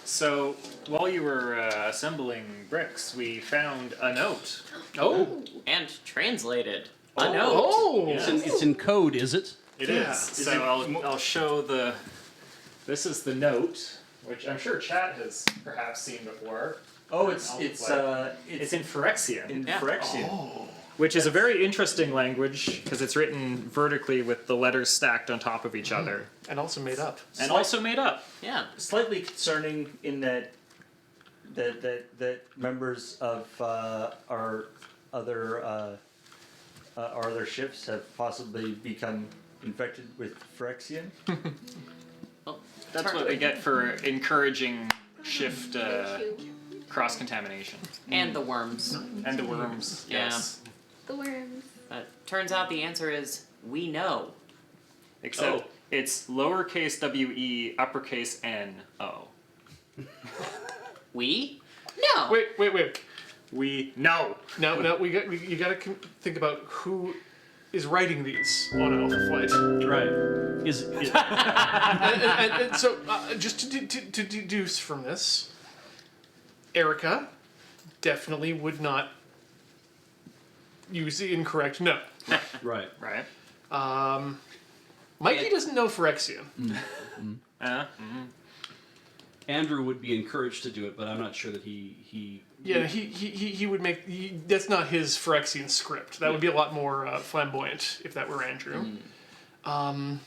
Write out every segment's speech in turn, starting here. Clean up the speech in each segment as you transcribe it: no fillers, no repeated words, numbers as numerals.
So, while you were assembling bricks, we found a note. Oh! And translated. Oh. A note. Oh! Yes. It's in code, is it? It Yeah. is. So I'll show the... This is the note, which I'm sure chat has perhaps seen before. Oh, it's in Phyrexian. Yeah. Phyrexian. Oh. Which is a very interesting language, because it's written vertically with the letters stacked on top of each other. And also made up. And also made up. Yeah. Slightly concerning in that members of our other ships have possibly become infected with Phyrexian. Well, That's what we get for encouraging shift cross-contamination. And the worms. And the worms, Yeah. yes. The worms. Turns out the answer is we know. Except it's lowercase w-e, uppercase n-o. We? No. Wait. We know. Now, you gotta think about who is writing these on Alpha Flight. Right. And so, just to deduce from this, Erica definitely would not use the incorrect no. Right. Right. Mikey doesn't know Phyrexian. Andrew would be encouraged to do it, but I'm not sure that he Yeah, he would make... that's not his Phyrexian script. That would be a lot more flamboyant if that were Andrew. You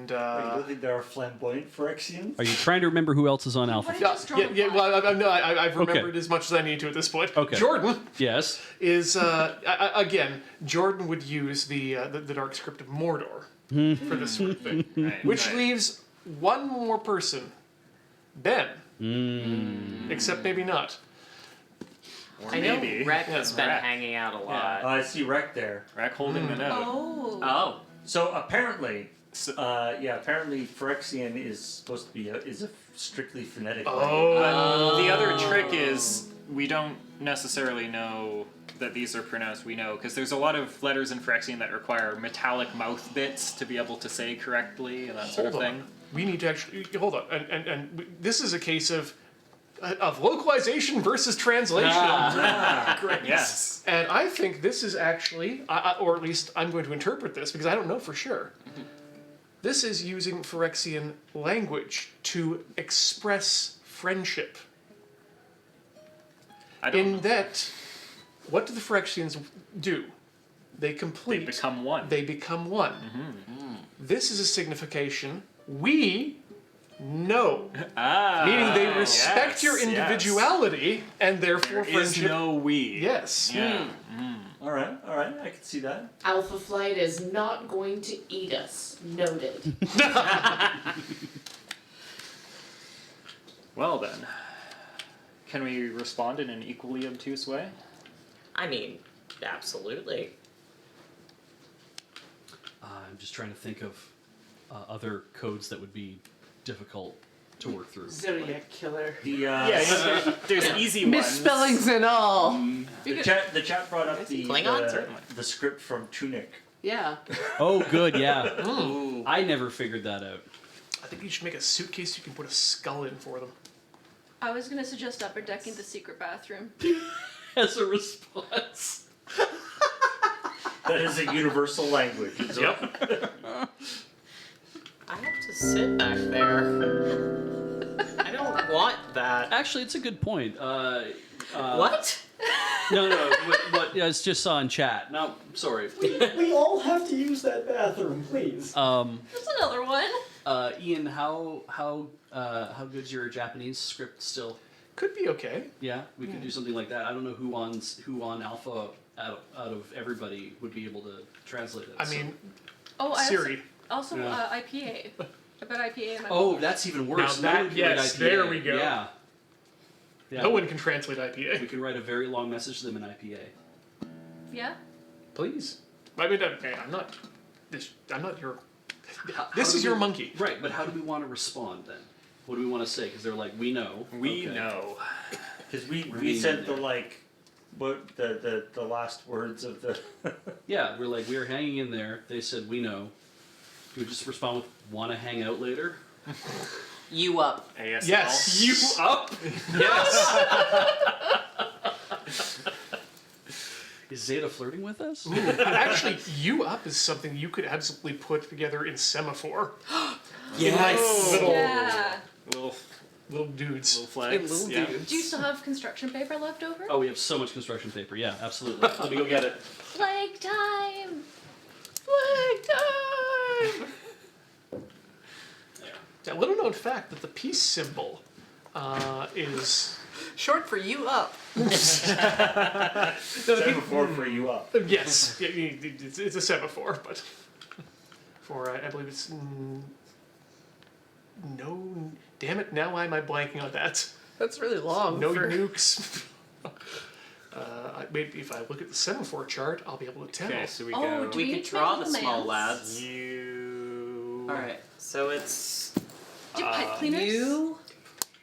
don't think there are flamboyant Phyrexians? Are you trying to remember who else is on Alpha? I've remembered as much as I need to at this point. Okay. Jordan Yes. is, again, Jordan would use the dark script of Mordor for this sort of thing. Right, Which right. leaves one more person, Ben. Except maybe not. Or I know maybe. Rec has been Rec. hanging out a lot. I see Rec there. Rec holding the note. Oh. Oh. So apparently, apparently Phyrexian is supposed to be a strictly phonetic language. But the other trick is we don't necessarily know that these are pronounced we know, because there's a lot of letters in Phyrexian that require metallic mouth bits to be able to say correctly and that sort of thing. We need to actually hold on, and this is a case of localization versus translation. Great. Yes. And I think this is actually, or at least I'm going to interpret this because I don't know for sure. This is using Phyrexian language to express friendship. In that, what do the Phyrexians do? They complete. They become one. They become one. This is a signification we know. Meaning they respect your individuality and therefore There is friendship. no we. Yes. Yeah. All right, I can see that. Alpha Flight is not going to eat us. Noted. Well then, can we respond in an equally obtuse way? I mean, absolutely. I'm just trying to think of other codes that would be difficult to work through. Zodiac Killer. There's easy ones. Misspellings and all. The chat brought up Klingon? Certainly. the script from Tunic. Yeah. Oh, good, yeah. I never figured that out. I think you should make a suitcase you can put a skull in for them. I was gonna suggest upper decking the secret bathroom. As a response. That is a universal language. Yep. I have to sit back there. I don't want that. Actually, it's a good point. What? No, what I just saw in chat. No, sorry. We all have to use that bathroom, please. There's another one. Ian, how good's your Japanese script still? Could be okay. Yeah, we could do something like that. I don't know who on Alpha out of everybody would be able to translate it. I mean, Oh, I Siri. also Yeah. IPA. I bet IPA in my Oh, book. that's even worse. Now that- we can write yes, IPA. there we go. Yeah. Yeah. No one can translate IPA. We can write a very long message to them in IPA. Yeah? Please. I mean, okay, I'm not your... How This do is we- your monkey. Right, but how do we want to respond then? What do we want to say? Because they're like, we know. We Okay. know. Because we Remain said in there. the last words of the. Yeah, we're like, we're hanging in there. They said, we know. Do we just respond with, want to hang out later? You up. ASL. Yes. You up? Yes. Is Zeta flirting with us? Actually, you up is something you could absolutely put together in semaphore. Yes. Little, Yeah. little dudes. Little flags. Little yeah. dudes. Do you still have construction paper left over? Oh, we have so much construction paper. Yeah, absolutely. Let me go get it. Flag time! Flag time! A little known fact that the peace symbol is Short for you up. Semaphore for you up. yes, it's a semaphore, but for I believe it's no. Damn it! Now why am I blanking on that? That's really long. No nukes. Maybe if I look at the semaphore chart, I'll be able to tell. Okay, so we Oh, go. do We we could need to draw make the little small mans? lads. You. Alright, so it's Do you have pipe cleaners? you.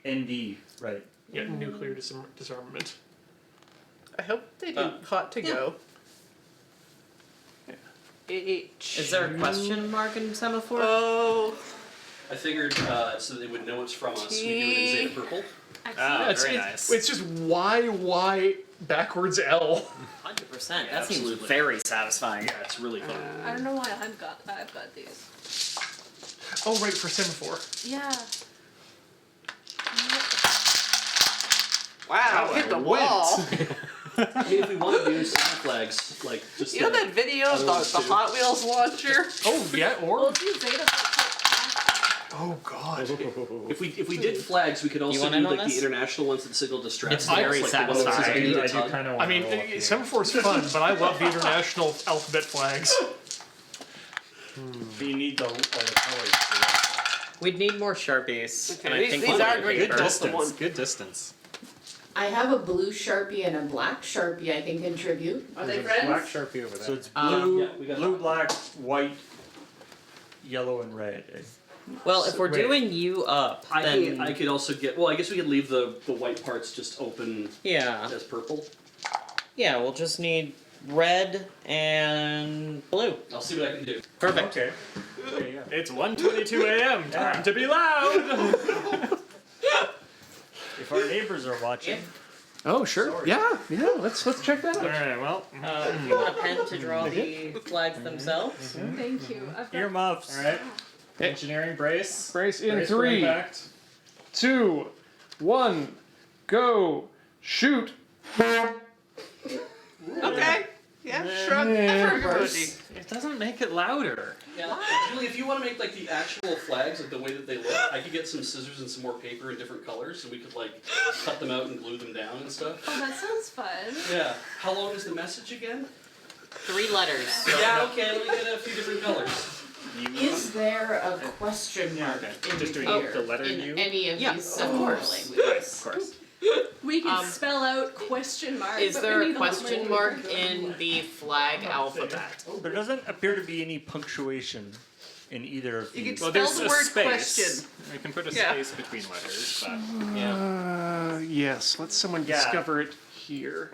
ND, right. Yeah, nuclear disarmament. I hope they do hot to go. H. Is there a question mark in semaphore? Oh. I figured so they would know it's from us. We do it in Zeta purple. Ah, it's, very it's, nice. it's just Y backwards L. 100%. That seems absolutely. very satisfying. Yeah, it's really fun. I don't know why I've got these. Oh, right, for semaphore. Yeah. Wow, hit the wall. I mean, if we want to do some flags, like just You know that video of the Hot Wheels launcher? Oh, yeah, Well, or. if you Zeta Oh, God. if we did flags, we could also want do in on like this? the international ones that signal distress. It's very like the one that says satisfying. beat a I do ton. kind of I want mean, semaphore's fun, but I love the international alphabet flags. But you need all the colors for that. We'd need more Sharpies. Okay, and I these- think these we are need great. Good paper. Just the distance. one. Good distance. I have a blue Sharpie and a black Sharpie I can contribute. Are they There's a black friends? Sharpie over there. So it's blue, Yeah, we got blue, that. black, white, yellow, and red. Well, if we're Wait. doing you up, then I could also get. Well, I guess we could leave the white parts just open yeah, as purple. we'll just need red and blue. I'll see what I can do. Perfect. Okay. There you go. It's 1:22 a.m. Time to be loud. If our neighbors are watching, Oh, sure. Yeah, let's check that All out. right. Well. Do you want a pen to draw the flags themselves? Thank you. I've got earmuffs. All right. Engineering brace. Brace in Brace for 3, impact. 2, 1, go, shoot. Okay. Yeah, shrug for everybody. It doesn't make it louder. Yeah. Julie, if you want to make like the actual flags, like the way that they look, I could get some scissors and some more paper in different colors, and we could like cut them out and glue them down and stuff. Oh, that sounds fun. Yeah. How long is the message again? 3 letters. Yeah. Okay. Let me get a few different colors. Is there a question mark in Just doing here the letter in U? any of Yeah, these of semaphore course. languages? Of course. We can Um, spell out question mark. Is but there we a need lot question more mark paper. in the flag alphabet? There doesn't appear to be any punctuation in either of You these. can Well, spell there's the a word space. question. We can put a Yeah. space between letters, but yeah. Yes, let someone Yeah. discover it here.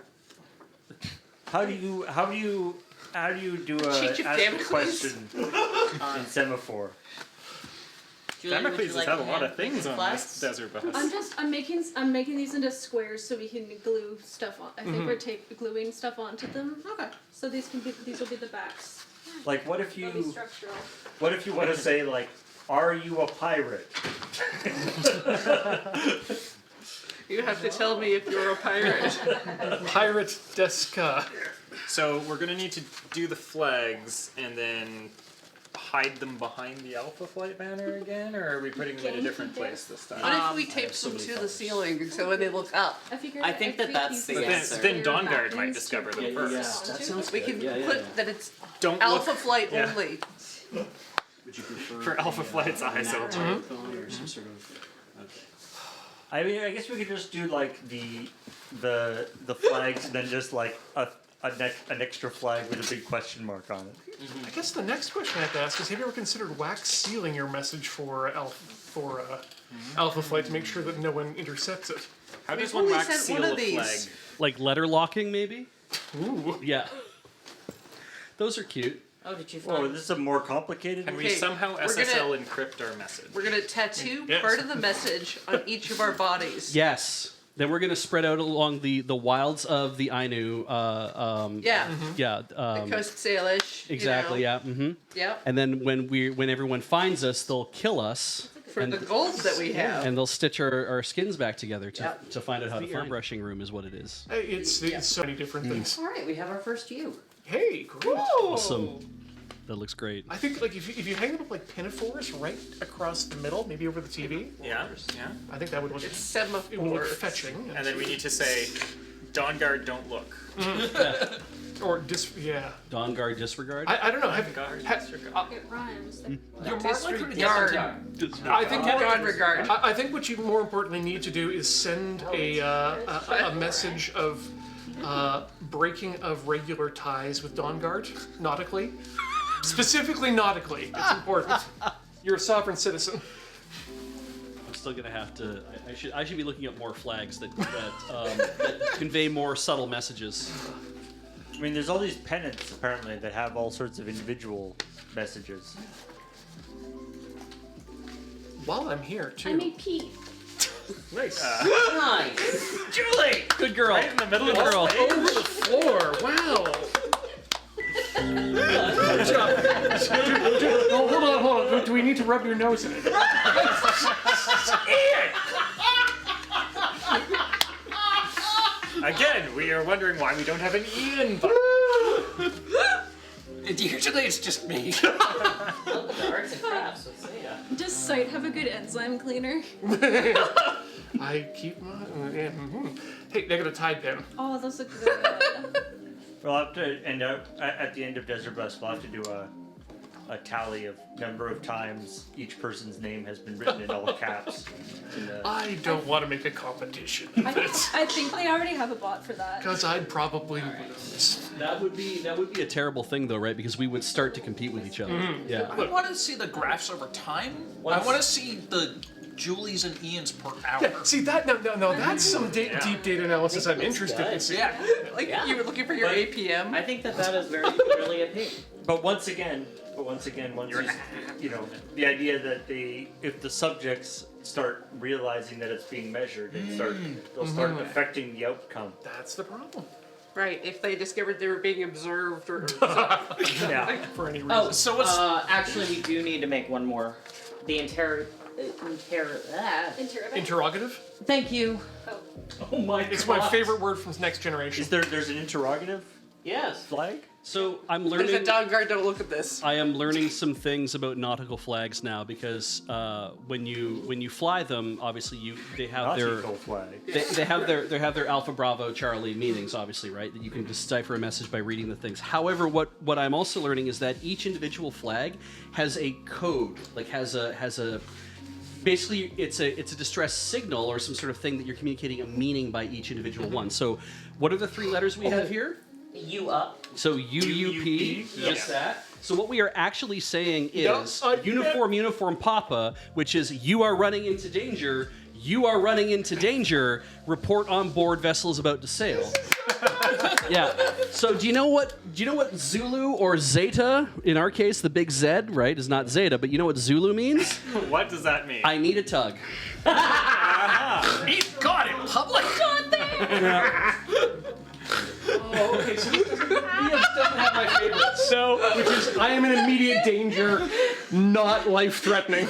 How do you do a Cheat you, ask damn a quiz. question in semaphore? Julie, would Damocles you like have a a lot hand of things with on flags? this desert bus. I'm making these into squares so we can glue stuff on. I think we're gluing stuff onto them. Okay. So these will be the backs. Like, what if They'll be you structural. want to say like, are you a pirate? You have to tell me if you're a pirate. Pirate Deska. So we're gonna need to do the flags and then hide them behind the Alpha Flight banner again, or are we putting them in a different place this time? What if we tape so them many to the colors. ceiling so when they look up, I figured. I think that that's the these But answer. then square Dawnguard might backings discover to them glue first. onto. That sounds we good. can Yeah, yeah, put yeah. that it's Don't Alpha look Flight yeah. only. Would you prefer for Alpha Flight's eyes matte open. icon or some sort of? Okay. I mean, I guess we could just do like the flags and then just like an extra flag with a big question mark on it. I guess the next question I have to ask is: have you ever considered wax sealing your message for Alpha Flight to make sure that no one intercepts it? How does We've one only wax sent seal one of a these. flag? Like letter locking, maybe? Ooh. Yeah. Those are cute. Oh, did you Oh, find? this is a more complicated. Can we Okay, somehow we're SSL encrypt our message? We're gonna tattoo Yes. part of the message on each of our bodies. Yes. Then we're going to spread out along the wilds of the Ainu. Yeah. Yeah. The Coast Salish. Exactly. You know. Yeah. Mm-hmm. Yep. And then when everyone finds us, they'll kill us. For the gold that we have. And they'll stitch our skins back together Yep. to find out how to find. Brushing room is what it is. It's so many different things. All right, we have our first U. Hey, great. Awesome. That looks great. I think like if you hang up like pinafores right across the middle, maybe over the TV, Yeah, yeah. I think that would look It's semaphore. it would look fetching. And then we need to say, Dawn Guard, don't look. Or yeah. Dawn guard disregard. I don't know. Guard, It rhymes. You're more likely to get Disregard. I think Disregard regard. I think what you more importantly need to do is send a message of breaking of regular ties with Dawnguard, nautically. Specifically nautically. It's important. You're a sovereign citizen. I'm still gonna have to. I should be looking up more flags that convey more subtle messages. I mean, there's all these pennants apparently that have all sorts of individual messages. While I'm here I too. made pee. Nice. Nice. Julie! Good girl. Right in the middle Good of girl. the stage. Over the floor. Wow. Good job. No, hold on. Do we need to rub your nose in it? Again, we are wondering why we don't have an Ian button. Usually it's just me. The arts and crafts with Zeta. Does Sight have a good enzyme cleaner? I keep my. Hey, they got a Tide pen. Oh, those look good. We'll have to end up at the end of Desert Bus. We'll have to do a tally of number of times each person's name has been written in all caps. I don't want to make a competition. I think they already have a bot for that. Because I'd probably lose. That would be a terrible thing though, right? Because we would start to compete with each other. Yeah. I want to see the graphs over time. I want to see the Julies and Ians per hour. See that? No. That's some deep data analysis I'm interested in. Yeah. Like Yeah. you were looking for your But APM. I think that is very clearly a pig. But once again, once you know, the idea that if the subjects start realizing that it's being measured and they'll start affecting the outcome. That's the problem. Right, if they discovered they were being observed or Yeah. For any reason. Oh, So what's actually, we do need to make one more. The Interrogative? Thank you. Oh my god. It's my favorite word from Next Generation. There's an interrogative Yes. flag? So I'm There's a learning. dog guard, don't look at this. I am learning some things about nautical flags now because when you fly them, obviously they have Nautical flag. they have their Alpha Bravo Charlie meanings, obviously, right? That you can decipher a message by reading the things. However, what I'm also learning is that each individual flag has a code, like has a basically it's a distress signal or some sort of thing that you're communicating a meaning by each individual one. So what are the three letters we have here? You up. So UUP, just that. So what we are actually saying is No, uniform Papa, which is you are running into danger. You are running into danger. Report on board. Vessel is about to sail. Yeah. So do you know what Zulu or Zeta, in our case the big Z, right, is not Zeta, but you know what Zulu means? What does that mean? I need a tug. he's got it public? Oh, okay, so this doesn't have my favorite. So, which is, I am in immediate danger, not life-threatening.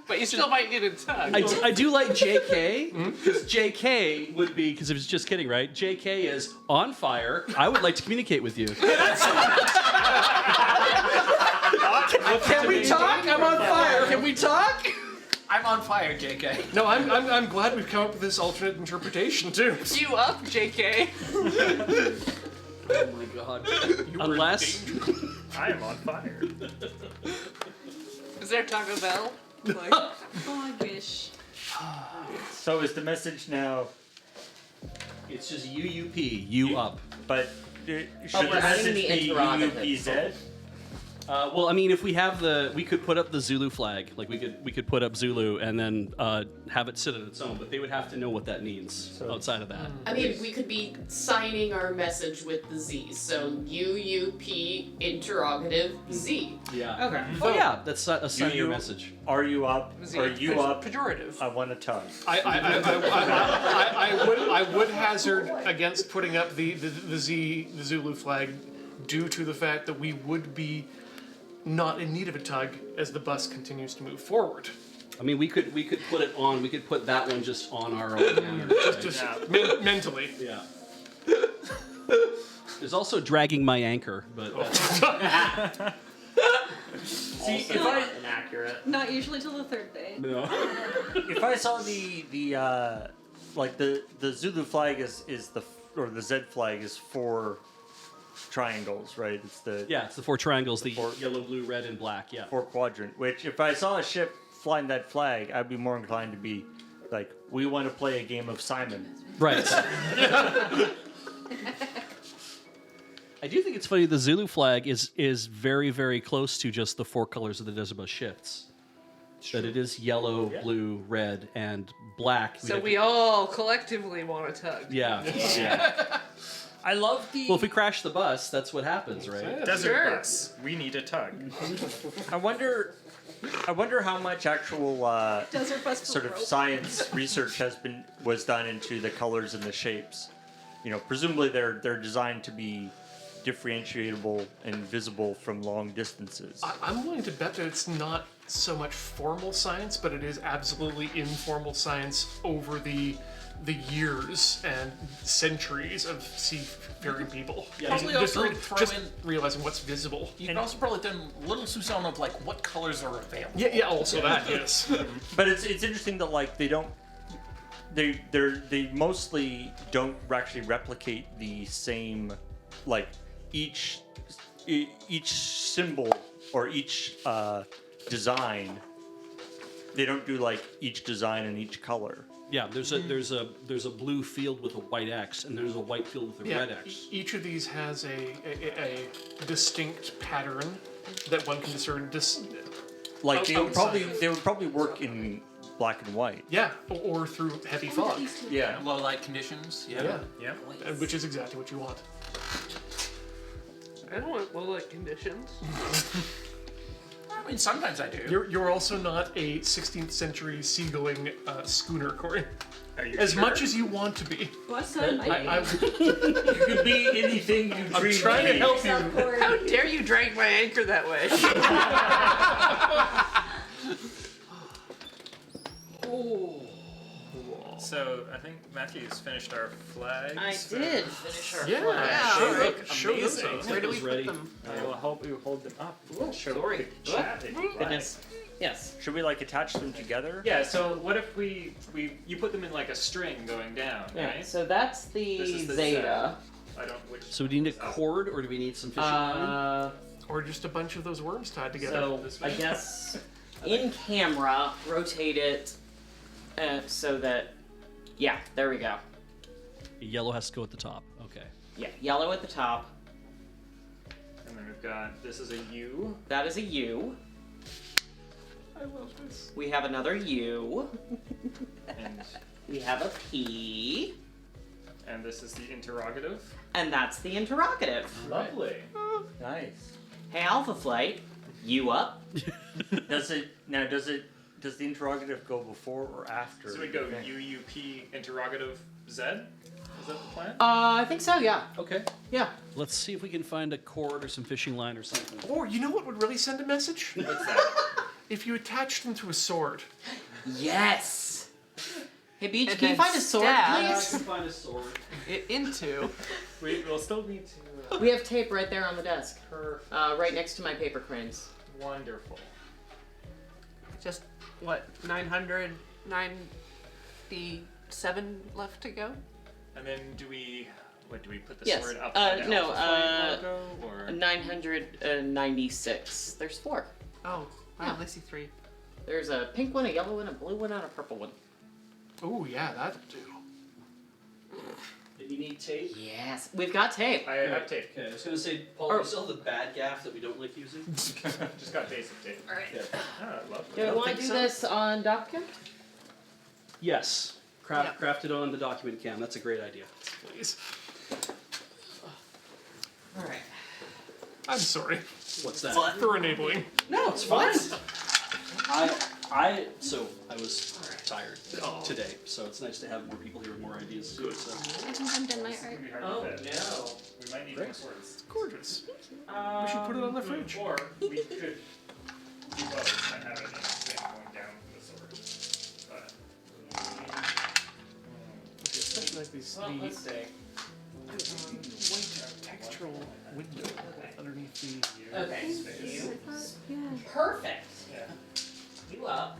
But you still might need a tug. I do like JK, because JK would be, because it was just kidding, right? JK is on fire. I would like to communicate with you. Can we talk? I'm on fire. Can we talk? I'm on fire, JK. No, I'm glad we've come up with this alternate interpretation, too. You up, JK? Oh my god. Unless... I am on fire. Is there Taco Bell? Like, Oh, I wish. So is the message now? It's just UUP, you up. But should we're the adding message the be interrogative. UUPZ? Well, I mean, if we have we could put up the Zulu flag. Like we could put up Zulu and then have it sit on its own. But they would have to know what that means outside of that. I mean, we could be signing our message with the Z. So UUP interrogative Z. Yeah. Okay. Oh yeah, that's a sign your message. Are you up? Are you up? Pejorative. I want a tug. I would hazard against putting up the Zulu flag due to the fact that we would be not in need of a tug as the bus continues to move forward. I mean, we could put it on. We could put that one just on our own banner. Just mentally. Yeah. There's also dragging my anchor, but See, if I inaccurate. Not usually till the third day. no. If I saw the Zulu flag is or the Z flag is 4 triangles, right? It's the It's the 4 triangles: the yellow, blue, red, and black. Yeah. 4 quadrant. Which, if I saw a ship flying that flag, I'd be more inclined to be like, we want to play a game of Simon. Right. I do think it's funny. The Zulu flag is very, very close to just the 4 colors of the Decibel shifts. That it is yellow, blue, red, and black. So we all collectively want a tug. Yeah. Yeah. I love the. Well, if we crash the bus, that's what happens, right? Desert Sure. bus. We need a tug. I wonder how much actual Desert bus sort of rope. science research was done into the colors and the shapes. You know, presumably they're designed to be differentiable and visible from long distances. I'm willing to bet that it's not so much formal science, but it is absolutely informal science over the years and centuries of seafaring people. Probably just also throw just in. realizing what's visible. You can also probably do little Susan of like what colors are available. Yeah, also that, yes. But it's interesting that like they mostly don't actually replicate the same, like each symbol or each design. They don't do like each design in each color. Yeah, there's a blue field with a white X, and there's a white field with a red X. Each of these has a distinct pattern that one can discern. Like they would outside. probably work in black and white. Yeah, or through heavy fog. Yeah. Low light conditions. Yeah. Yeah. Which is exactly what you want. I don't want low light conditions. I mean, sometimes I do. You're also not a 16th century seagoing schooner, Corey. Are you As sure? much as you want to be. Bus on my You could be anything you I'm dream trying to to be. help you. How dare you drag my anchor that way? So I think Matthew's finished our flags. I did finish our Yeah, flag. show, alright. show those Amazing. things. Where do we Those put ready. them? I will help you hold them up. Show sorry. the chat if you'd like. Goodness. Yes. Should we like attach them together? Yeah. So what if you put them in like a string going down, Yeah. right? So that's the This is the Zeta. I don't. Which. So do you need a cord, or do we need some fishing line? Or just a bunch of those worms tied together. So This I way? guess in camera, rotate it so that, yeah, there we go. Yellow has to go at the top. Okay. Yeah, yellow at the top. And then we've got this is a U. That is a U. I love this. We have another U. And We have a P. and this is the interrogative. And that's the interrogative. Lovely. Nice. Hey, Alpha Flight, you up? Does the interrogative go before or after? So we go UUP interrogative Z. Is that the plan? I think so, yeah. Okay. Yeah. Let's see if we can find a cord or some fishing line or something. Or you know what would really send a message? What's that? If you attached them to a sword. Yes! Hey, Beach, And can you then find a sword, stab. please? Find a sword. Into. We'll still need to. We have tape right there on the desk. Right next to my paper cranes. Wonderful. Just, what, 997 left to go? And then do we put the Yes. sword up by the No, Alpha Flight logo, or 996. There's 4. Oh, I Yeah. only see 3. There's a pink one, a yellow one, a blue one, and a purple one. Oh yeah, that'll do. You need tape? Yes, we've got tape. I have tape. Okay, I was gonna say, Paul, we still have the bad gaff that we don't like using. Just got basic tape. All right. Yeah. Oh, lovely. Do we want to do this on Dockin? Yes. Craft it on the document cam. That's a great idea. Please. All right. I'm sorry What's that? for enabling. No, it's fine. I was tired today, so it's nice to have more people here with more ideas too. So. I think I'm done my art. It's gonna be hard Oh to fit. no. We might need more swords. Gorgeous. We should put it on the fridge. Or we could do both and have it in a thing going down from the sword. But Especially like these Well, the let's see. white textural window underneath the. Okay. You. Yeah. Perfect. yeah. You up.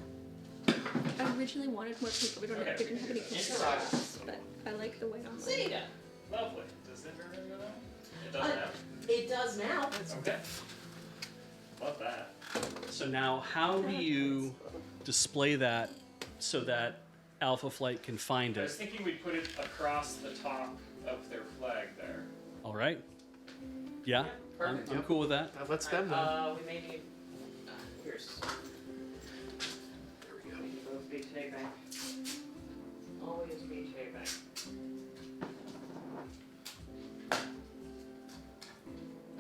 I originally wanted more people. We didn't have any constraints, but I like the white on mine. Zeta. Lovely. Does it really go down? It does now. It does now. Okay. Love that. So now, how do you display that so that Alpha Flight can find I was it? thinking we'd put it across the top of their flag there. All right. Yeah, Perfect. I'm cool with that. That lets them know. We may need. Here's. There we go. Both be taping. Always be taping.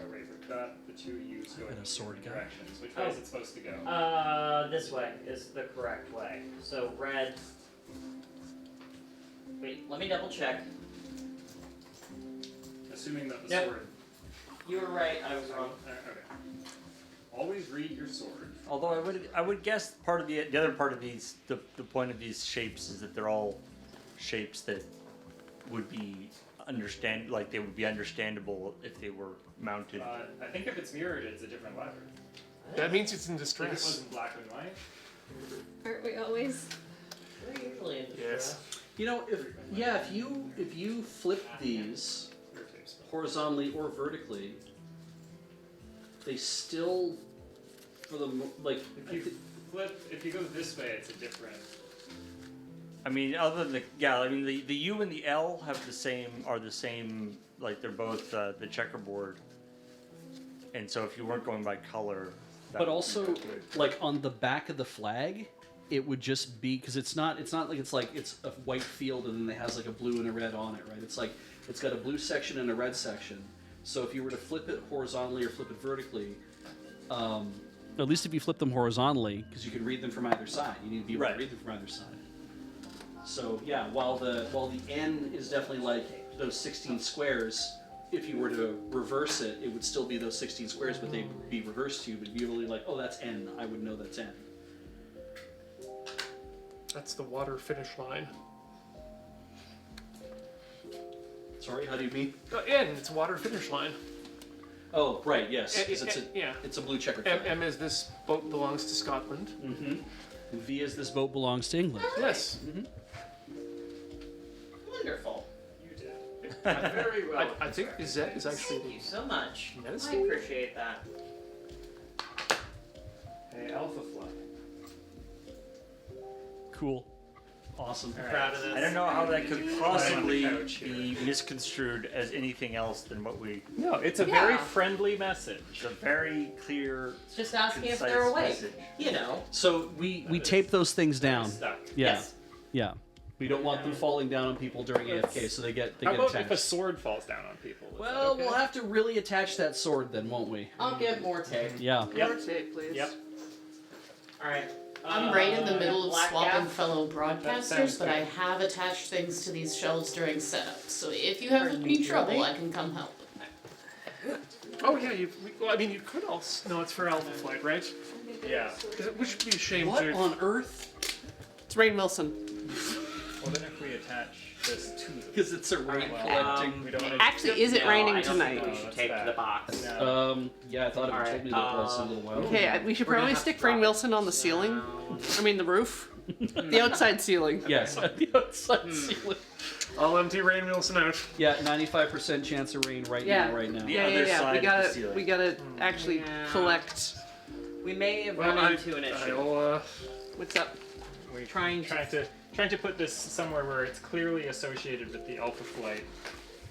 Alright, we've got the two U's going got a in sword different guy. directions. Which way is it supposed to go? This way is the correct way. So red. Wait, let me double check. Assuming that the Yep. sword. You were right, I was wrong. Okay. Always read your sword. Although I would guess part of the other part of these the point of these shapes is that they're all shapes that would be they would be understandable if they were mounted. I think if it's mirrored, it's a different letter. That means it's in If it distress. wasn't black and white. Aren't we always? We're usually in Yes. You know, if you flip these Your tape's fine. horizontally or vertically, they still, for the If you go this way, it's a different. I mean, other than the U and the L are the same. Like they're both the checkerboard. And so if you weren't going by color, that but would also be good. like on the back of the flag, it would just be because it's not like it's a white field and then it has like a blue and a red on it, right? It's like it's got a blue section and a red section. So if you were to flip it horizontally or flip it vertically, at least if you flip them horizontally, because you can read them from either side, you need to be able to read them from either side. So yeah, while the N is definitely like those 16 squares, if you were to reverse it, it would still be those 16 squares, but they'd be reversed to you. But you'd be really like, oh, that's N. I would know that's N. That's the water finish line. Sorry, how do you mean? N, it's water finish line. Oh, right, yes, because yeah. it's a blue checker. M is this boat belongs to Scotland. Mm-hmm. V is this boat belongs to England. Yes. Mm-hmm. Wonderful. You did. Very well. I think Z is actually Thank you so much. That is I sweet. appreciate that. Hey, Alpha Fly. Cool. Awesome. Proud of this. I don't know how that could possibly on the couch be misconstrued as anything else than what we. No, it's a Yeah. very friendly message. It's a very clear. Just asking if concise they're awake. message. You know. So we tape those things down. Stuck. Yeah. Yes. Yeah. We don't want them falling down on people during AFK, so they get How about attached. if a sword falls down on people? Is that Well, okay? we'll have to really attach that sword then, won't we? I'll get more tape. Yeah. More tape, please. Yep. All right. I'm right in the middle of Black swapping Gap. fellow sounds broadcasters, but good. I have attached things to these shelves during setup. So if you have Pardon any me, trouble, really? I can come help. Oh yeah, well, I mean, you could also. No, it's for Alpha Flight, right? Yeah. Which would be a shame What to. on earth? It's Rain Wilson. Well, then if we attach this to the. Because it's a rain collecting. We don't want to. Actually, is it No, raining I don't think tonight? we should that's tape to bad. the box. No. Yeah, I thought it Alright, told me that was a little while. Okay, we should We're gonna probably have stick to drop Rain it Wilson on the ceiling. down. I mean, the roof. The outside ceiling. Yes, the outside ceiling. I'll empty Rain Wilson out. Yeah, 95% chance of rain right Yeah. now, right now. The Yeah, other yeah, yeah. side We of the gotta, ceiling. we gotta actually Yeah. collect. We may have Well, run into an issue. I'll, What's up? We're Trying trying to put this somewhere where it's clearly associated with the Alpha Flight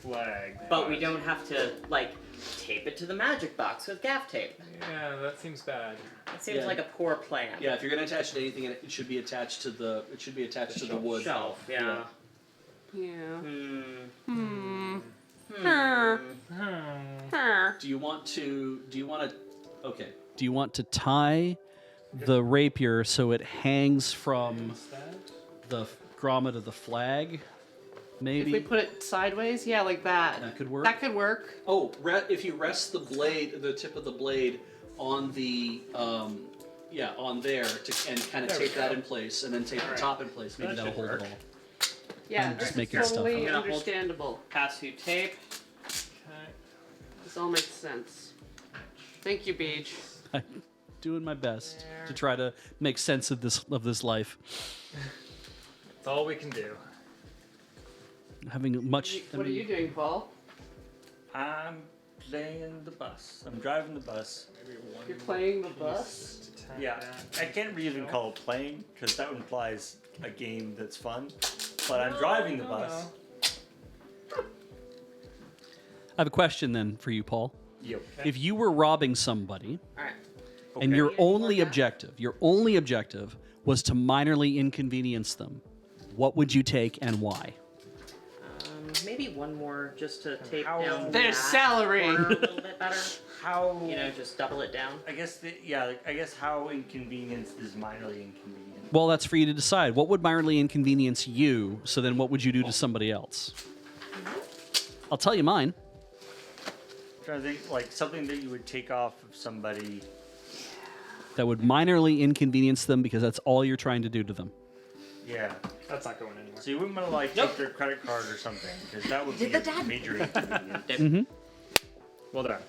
flag. But we don't have to, like, tape it to the magic box with gaff tape. Yeah, that seems bad. It seems Yeah. like a poor plan. Yeah, if you're gonna attach it to anything, it should be attached to the wood. Shelf, yeah. Yeah. Do you want to? Okay. Do you want to tie the rapier so it hangs from the grommet of the flag? Maybe. If we put it sideways, yeah, like that. That could work. That could work. Oh, if you rest the blade, the tip of the blade, on the on there, and kind of tape that in place, and then tape the top in place. Maybe That that'll should hold it work. all. Yeah, I'm just this making is stuff totally up. understandable. Pass you tape. This all makes sense. Thank you, Beach. I'm doing my best to try to make sense of this life. That's all we can do. Having much. What are you doing, Paul? I'm playing the bus. I'm driving the bus. You're playing the bus? Yeah, I can't even call it playing because that implies a game that's fun. But I'm driving the bus. I have a question then for you, Paul. Yep. If you were robbing somebody, Alright. and your Any more only gaff? objective was to minorly inconvenience them, what would you take and why? Maybe one more just to tape How- down Their that salary. corner a little bit better. How? You know, just double it down. I guess how inconvenienced is minorly inconvenient. Well, that's for you to decide. What would minorly inconvenience you? So then, what would you do to somebody else? I'll tell you mine. I'm trying to think, like something that you would take off of somebody. That would minorly inconvenience them because that's all you're trying to do to them. Yeah. That's not going anywhere. So you wouldn't want to like take their credit card or something because that would be a major inconvenience. Mm-hmm. Well done.